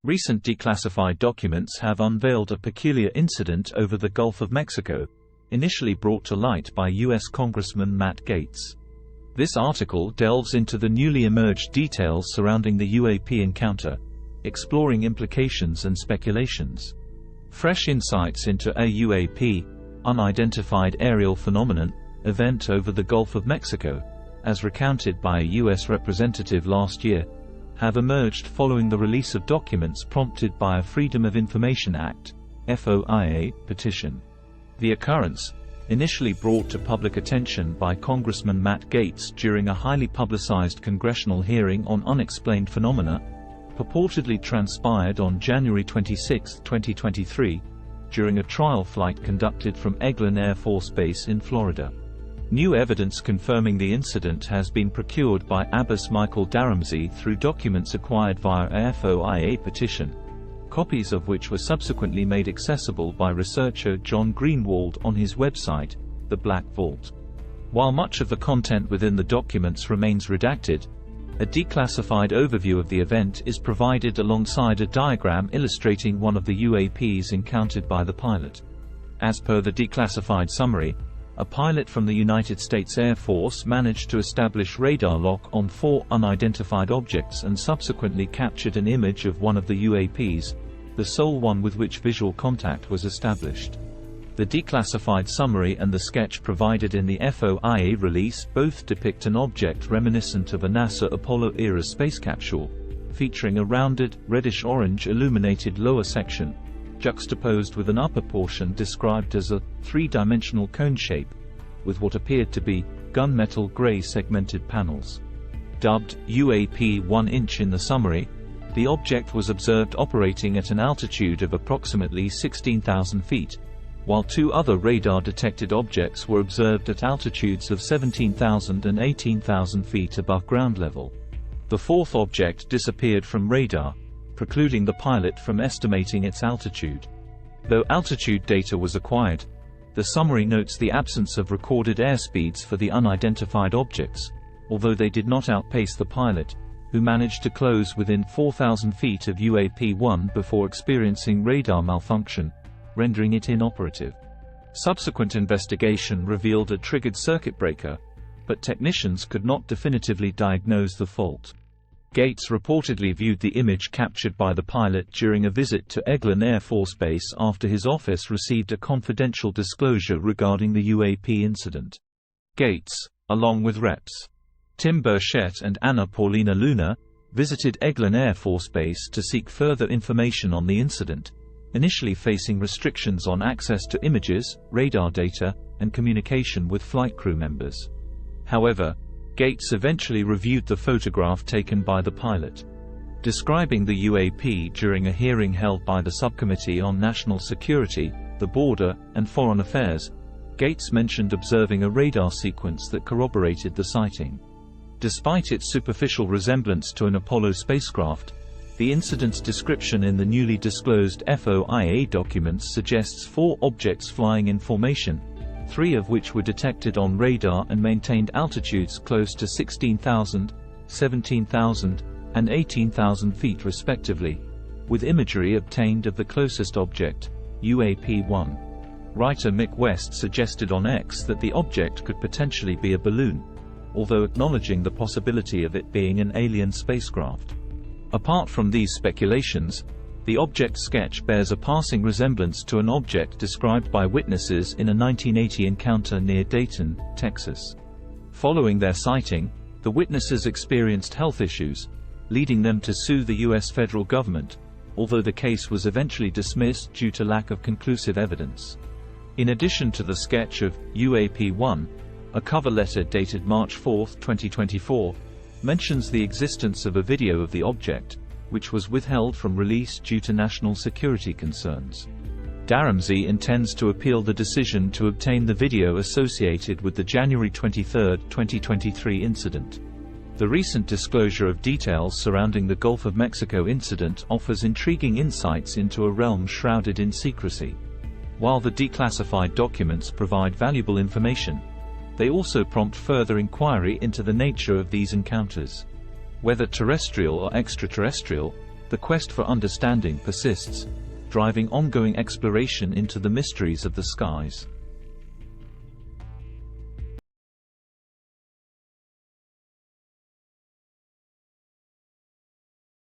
Recent declassified documents have unveiled a peculiar incident over the Gulf of Mexico, initially brought to light by U.S. Congressman Matt Gaetz. This article delves into the newly emerged details surrounding the UAP encounter, exploring implications and speculations. Fresh insights into a UAP, unidentified aerial phenomenon, event over the Gulf of Mexico, as recounted by a U.S. representative last year, have emerged following the release of documents prompted by a Freedom of Information Act (FOIA) petition. The occurrence, initially brought to public attention by Congressman Matt Gaetz during a highly publicized congressional hearing on unexplained phenomena, purportedly transpired on January 26, 2023, during a trial flight conducted from Eglin Air Force Base in Florida. New evidence confirming the incident has been procured by Abbas Michael Daramzi through documents acquired via a FOIA petition, copies of which were subsequently made accessible by researcher John Greenwald on his website, The Black Vault. While much of the content within the documents remains redacted, a declassified overview of the event is provided alongside a diagram illustrating one of the UAPs encountered by the pilot. As per the declassified summary, a pilot from the United States Air Force managed to establish radar lock on 4 unidentified objects and subsequently captured an image of one of the UAPs, the sole one with which visual contact was established. The declassified summary and the sketch provided in the FOIA release both depict an object reminiscent of a NASA Apollo-era space capsule, featuring a rounded, reddish-orange illuminated lower section, juxtaposed with an upper portion described as a three-dimensional cone shape, with what appeared to be gunmetal gray segmented panels. Dubbed UAP 1-inch in the summary, the object was observed operating at an altitude of approximately 16,000 feet, while 2 other radar-detected objects were observed at altitudes of 17,000 and 18,000 feet above ground level. The 4th object disappeared from radar, precluding the pilot from estimating its altitude. Though altitude data was acquired, the summary notes the absence of recorded airspeeds for the unidentified objects, although they did not outpace the pilot, who managed to close within 4,000 feet of UAP-1 before experiencing radar malfunction, rendering it inoperative. Subsequent investigation revealed a triggered circuit breaker, but technicians could not definitively diagnose the fault. Gaetz reportedly viewed the image captured by the pilot during a visit to Eglin Air Force Base after his office received a confidential disclosure regarding the UAP incident. Gaetz, along with Reps. Tim Burchett and Anna Paulina Luna, visited Eglin Air Force Base to seek further information on the incident, initially facing restrictions on access to images, radar data, and communication with flight crew members. However, Gaetz eventually reviewed the photograph taken by the pilot. Describing the UAP during a hearing held by the Subcommittee on National Security, the Border, and Foreign Affairs, Gaetz mentioned observing a radar sequence that corroborated the sighting. Despite its superficial resemblance to an Apollo spacecraft, the incident's description in the newly disclosed FOIA documents suggests 4 objects flying in formation, 3 of which were detected on radar and maintained altitudes close to 16,000, 17,000, and 18,000 feet respectively, with imagery obtained of the closest object, UAP-1. Writer Mick West suggested on X that the object could potentially be a balloon, although acknowledging the possibility of it being an alien spacecraft. Apart from these speculations, the object sketch bears a passing resemblance to an object described by witnesses in a 1980 encounter near Dayton, Texas. Following their sighting, the witnesses experienced health issues, leading them to sue the U.S. federal government, although the case was eventually dismissed due to lack of conclusive evidence. In addition to the sketch of UAP-1, a cover letter dated March 4, 2024, mentions the existence of a video of the object, which was withheld from release due to national security concerns. Daramzi intends to appeal the decision to obtain the video associated with the January 23, 2023 incident. The recent disclosure of details surrounding the Gulf of Mexico incident offers intriguing insights into a realm shrouded in secrecy. While the declassified documents provide valuable information, they also prompt further inquiry into the nature of these encounters. Whether terrestrial or extraterrestrial, The quest for understanding persists, driving ongoing exploration into the mysteries of the skies.